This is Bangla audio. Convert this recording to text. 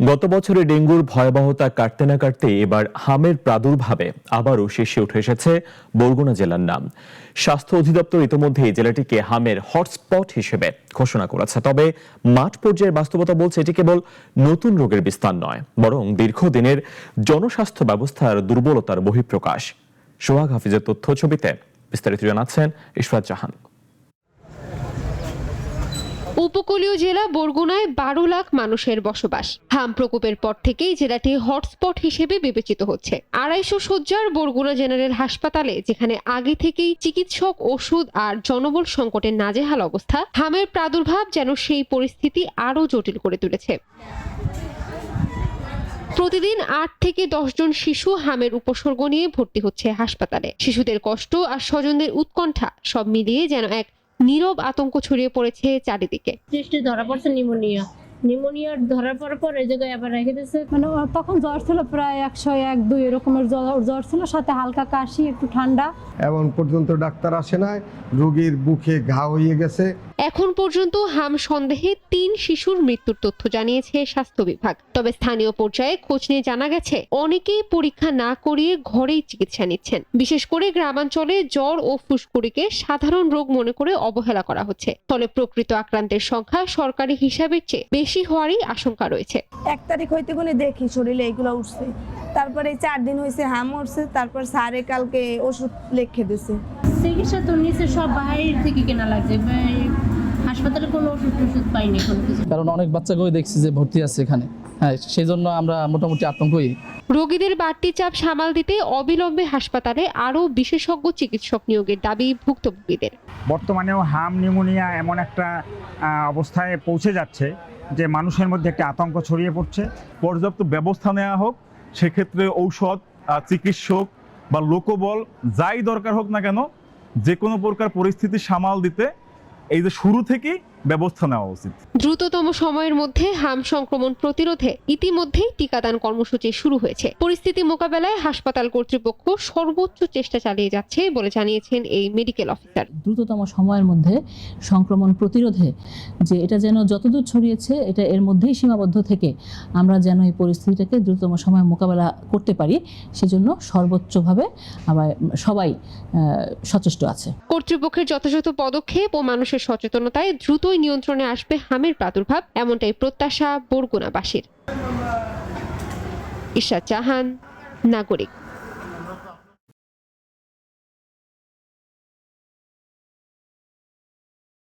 গত বছরে ডেঙ্গুর ভয়াবহতা কাটতে না কাটতে এবার হামের প্রাদুর্ভাবে আবারও শীর্ষে উঠে এসেছে বরগুনা জেলার নাম। স্বাস্থ্য অধিদপ্তর ইতিমধ্যেই জেলাটিকে হামের হটস্পট হিসেবে ঘোষণা করেছে। তবে মাঠ পর্যায়ের বাস্তবতা বলছে এটি কেবল নতুন রোগের বিস্তার নয়, বরং দীর্ঘদিনের জনস্বাস্থ্য ব্যবস্থার দুর্বলতার বহিঃপ্রকাশ। সোহাগ হাফিজের তথ্য ছবিতে বিস্তারিত জানাচ্ছেন ইশরাত জাহান। উপকূলীয় জেলা বরগুনায় 12 লাখ মানুষের বসবাস। হাম প্রকোপের পর থেকেই জেলাটি হটস্পট হিসেবে বিবেচিত হচ্ছে। 250 শয্যার বরগুনা জেনারেল হাসপাতালে, যেখানে আগে থেকেই চিকিৎসক, ওষুধ আর জনবল সংকটের নাজেহাল অবস্থা, হামের প্রাদুর্ভাব যেন সেই পরিস্থিতি আরও জটিল করে তুলেছে। প্রতিদিন 8 থেকে 10 জন শিশু হামের উপসর্গ নিয়ে ভর্তি হচ্ছে হাসপাতালে। শিশুদের কষ্ট আর স্বজনদের উৎকণ্ঠা সব মিলিয়ে যেন এক নীরব আতঙ্ক ছড়িয়ে পড়েছে চারিদিকে। টেস্টে ধরা পড়ছে নিউমোনিয়া ধরার পর এই জায়গায় আবার রেখে দিয়েছে। মানে তখন জ্বর ছিল প্রায় 101-2 এরকমের জ্বর ছিল, সাথে হালকা কাশি, একটু ঠান্ডা। এখন পর্যন্ত ডাক্তার আসে নাই, রোগীর বুকে ঘা হয়ে গেছে। এখন পর্যন্ত হাম সন্দেহে 3 শিশুর মৃত্যুর তথ্য জানিয়েছে স্বাস্থ্য বিভাগ। তবে স্থানীয় পর্যায়ে খোঁজ নিয়ে জানা গেছে অনেকেই পরীক্ষা না করিয়ে ঘরেই চিকিৎসা নিচ্ছেন। বিশেষ করে গ্রামাঞ্চলে জ্বর ও ফুসকুড়িকে সাধারণ রোগ মনে করে অবহেলা করা হচ্ছে। ফলে প্রকৃত আক্রান্তের সংখ্যা সরকারি হিসাবের চেয়ে বেশি হওয়ারই আশঙ্কা রয়েছে। 1 তারিখ হইতে কোনে দেখি শরীরে এগুলো উঠছে, তারপরে 4 দিন হয়েছে হাম উঠছে, তারপর স্যারে কালকে ওষুধ লিখে দিয়েছে। চিকিৎসা তো নিচে সব বাইরে থেকে কেনা লাগছে, হাসপাতালে কোনো ওষুধ পাইনি কোনো কিছু। কারণ অনেক বাচ্চাকেও দেখছি যে ভর্তি আছে এখানে। হ্যাঁ, সেই জন্য আমরা মোটামুটি আতঙ্কই। রোগীদের বাড়তি চাপ সামাল দিতে অবিলম্বে হাসপাতালে আরও বিশেষজ্ঞ চিকিৎসক নিয়োগের দাবি ভুক্তভোগীদের। বর্তমানেও হাম নিউমোনিয়া এমন একটা অবস্থায় পৌঁছে যাচ্ছে যে মানুষের মধ্যে একটা আতঙ্ক ছড়িয়ে পড়ছে। পর্যাপ্ত ব্যবস্থা নেওয়া হোক, সেক্ষেত্রে ঔষধ, চিকিৎসক বা লোকবল যাই দরকার হোক না কেন, যে কোনো প্রকার পরিস্থিতি সামাল দিতে এই যে শুরু থেকেই ব্যবস্থা নেওয়া উচিত। দ্রুততম সময়ের মধ্যে হাম সংক্রমণ প্রতিরোধে ইতিমধ্যেই টিকাদান কর্মসূচি শুরু হয়েছে। পরিস্থিতি মোকাবেলায় হাসপাতাল কর্তৃপক্ষ সর্বোচ্চ চেষ্টা চালিয়ে যাচ্ছে বলে জানিয়েছেন এই মেডিকেল অফিসার। দ্রুততম সময়ের মধ্যে সংক্রমণ প্রতিরোধে যে এটা যেন যতদূর ছড়িয়েছে এটা এর মধ্যেই সীমাবদ্ধ থেকে আমরা যেন এই পরিস্থিতিটাকে দ্রুততম সময়ে মোকাবেলা করতে পারি, সেজন্য সর্বোচ্চভাবে আবার সবাই সচেষ্ট আছে। কর্তৃপক্ষের যথাযথ পদক্ষেপ ও মানুষের সচেতনতায় দ্রুতই নিয়ন্ত্রণে আসবে হামের প্রাদুর্ভাব, এমনটাই প্রত্যাশা বরগুনাবাসীর। ইশরাত জাহান, নাগরিক।